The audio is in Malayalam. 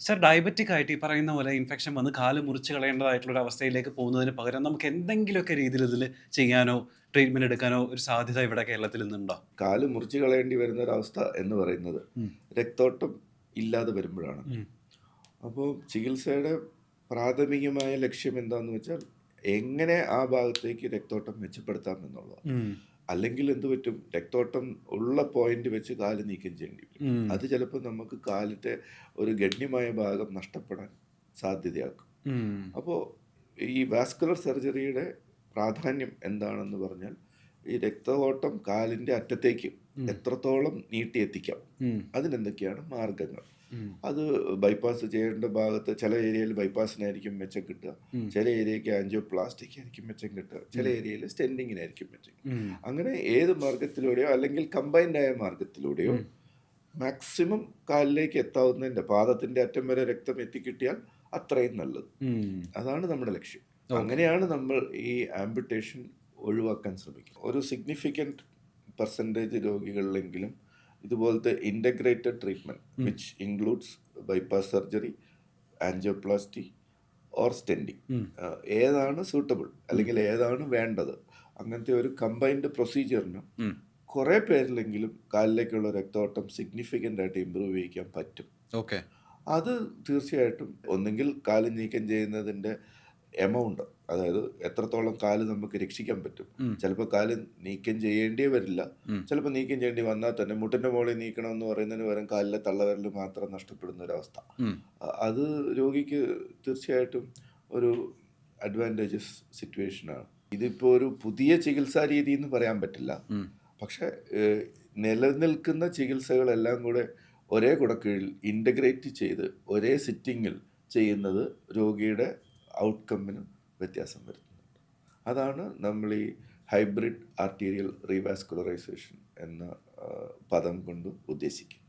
സർ ഡയബറ്റിക് ആയിട്ട് ഈ പറയുന്ന പോലെ ഇൻഫെക്ഷൻ വന്ന് കാല് മുറിച്ച് കളയേണ്ടതായിട്ടുള്ള ഒരു അവസ്ഥയിലേക്ക് പോകുന്നതിന് പകരം നമുക്ക് എന്തെങ്കിലുമൊക്കെ രീതിയിൽ ഇതിൽ ചെയ്യാനോ ട്രീറ്റ്മെന്റ് എടുക്കാനോ ഒരു സാധ്യത ഇവിടെ കേരളത്തിൽ നിന്നുണ്ടോ? കാല് മുറിച്ച് കളയേണ്ടി വരുന്ന ഒരവസ്ഥ എന്ന് പറയുന്നത് ഉം. രക്തോട്ടം ഇല്ലാതെ വരുമ്പോഴാണ്. ഉം. അപ്പോൾ ചികിത്സയുടെ പ്രാഥമികമായ ലക്ഷ്യം എന്താണെന്ന് വെച്ചാൽ എങ്ങനെ ആ ഭാഗത്തേക്ക് രക്തോട്ടം മെച്ചപ്പെടുത്താം എന്നുള്ളതാണ്. ഉം. അല്ലെങ്കിൽ എന്ത് പറ്റും, രക്തോട്ടം ഉള്ള പോയിന്റ് വെച്ച് കാല് നീക്കം ചെയ്യേണ്ടി വരും. ഉം. അത് ചിലപ്പോൾ നമുക്ക് കാലിൻ്റെ ഒരു ഗണ്യമായ ഭാഗം നഷ്ടപ്പെടാൻ സാധ്യതയാക്കും. ഉം. അപ്പോൾ ഈ വാസ്കുലർ സർജറിയുടെ പ്രാധാന്യം എന്താണെന്ന് പറഞ്ഞാൽ ഈ രക്തഓട്ടം കാലിൻ്റെ അറ്റത്തേക്ക് എത്രത്തോളം നീട്ടിയെത്തിക്കാം, ഉം. അതിനെന്തൊക്കെയാണ് മാർഗങ്ങൾ. ഉം. അത് ബൈപ്പാസ് ചെയ്യേണ്ട ഭാഗത്ത് ചില ഏരിയയിൽ ബൈപ്പാസിനായിരിക്കും മെച്ചം കിട്ടുക, ചില ഏരിയയ്ക്ക് ആൻജിയോപ്ലാസ്റ്റിക് ആയിരിക്കും മെച്ചം കിട്ടുക, ചില ഏരിയയിൽ സ്റ്റെൻഡിങ്ങിനായിരിക്കും മെച്ചം കിട്ടുക. ഉം. അങ്ങനെ ഏത് മാർഗത്തിലൂടെയോ അല്ലെങ്കിൽ കമ്പൈൻഡായ മാർഗത്തിലൂടെയോ മാക്സിമം കാലിലേക്ക് എത്താവുന്നതിൻ്റെ പാദത്തിൻ്റെ അറ്റം വരെ രക്തം എത്തിക്കിട്ടിയാൽ അത്രയും നല്ലത്. ഉം. അതാണ് നമ്മുടെ ലക്ഷ്യം. അങ്ങനെയാണ് നമ്മൾ ഈ ആംപുട്ടേഷൻ ഒഴിവാക്കാൻ ശ്രമിക്കുന്നത്. ഒരു സിഗ്നിഫിക്കൻറ്റ് പെർസെൻറ്റേജ് രോഗികളിലെങ്കിലും ഇതുപോലത്തെ integrated treatment which includes bypass surgery, angioplasty or stenting, ഏതാണ് സൂട്ടബിൾ അല്ലെങ്കിൽ ഏതാണ് വേണ്ടത്, അങ്ങനത്തെ ഒരു കമ്പൈൻഡ് പ്രൊസീജിയറിന് കുറേ പേരിലെങ്കിലും കാലിലേക്കുള്ള രക്തോട്ടം സിഗ്നിഫിക്കൻ്റ് ആയിട്ട് ഇമ്പ്രൂവ് ചെയ്യിക്കാൻ പറ്റും. ഓക്കെ. അത് തീർച്ചയായിട്ടും ഒന്നെങ്കിൽ കാല് നീക്കം ചെയ്യുന്നതിൻ്റെ എമൗണ്ട്, അതായത് എത്രത്തോളം കാല് നമുക്ക് രക്ഷിക്കാൻ പറ്റും. ചിലപ്പോൾ കാല് നീക്കം ചെയ്യേണ്ടിയേ വരില്ല, ചിലപ്പോൾ നീക്കം ചെയ്യേണ്ടി വന്നാൽ തന്നെ മുട്ടിൻ്റെ മുകളിൽ നീക്കണം എന്ന് പറയുന്നതിന് പകരം കാലിലെ തള്ളവിരൽ മാത്രം നഷ്ടപ്പെടുന്ന ഒരവസ്ഥ. അത് രോഗിക്ക് തീർച്ചയായിട്ടും ഒരു അഡ്വാൻറ്റേജസ് സിറ്റുവേഷനാണ്. ഇതിപ്പോൾ ഒരു പുതിയ ചികിത്സാ രീതി എന്ന് പറയാൻ പറ്റില്ല, പക്ഷെ നിലനിൽക്കുന്ന ചികിത്സകളെല്ലാം കൂടെ ഒരേ കുടക്കീഴിൽ ഇൻ്റഗ്രേറ്റ് ചെയ്ത് ഒരേ സിറ്റിങ്ങിൽ ചെയ്യുന്നത് രോഗിയുടെ ഔട്ട്കമ്മിന് വ്യത്യാസം വരുത്തുന്നുണ്ട്. അതാണ് നമ്മൾ ഈ ഹൈബ്രിഡ് ആർട്ടീരിയൽ റീവാസ്കുലറൈസേഷൻ എന്ന പദം കൊണ്ട് ഉദ്ദേശിക്കുന്നത്.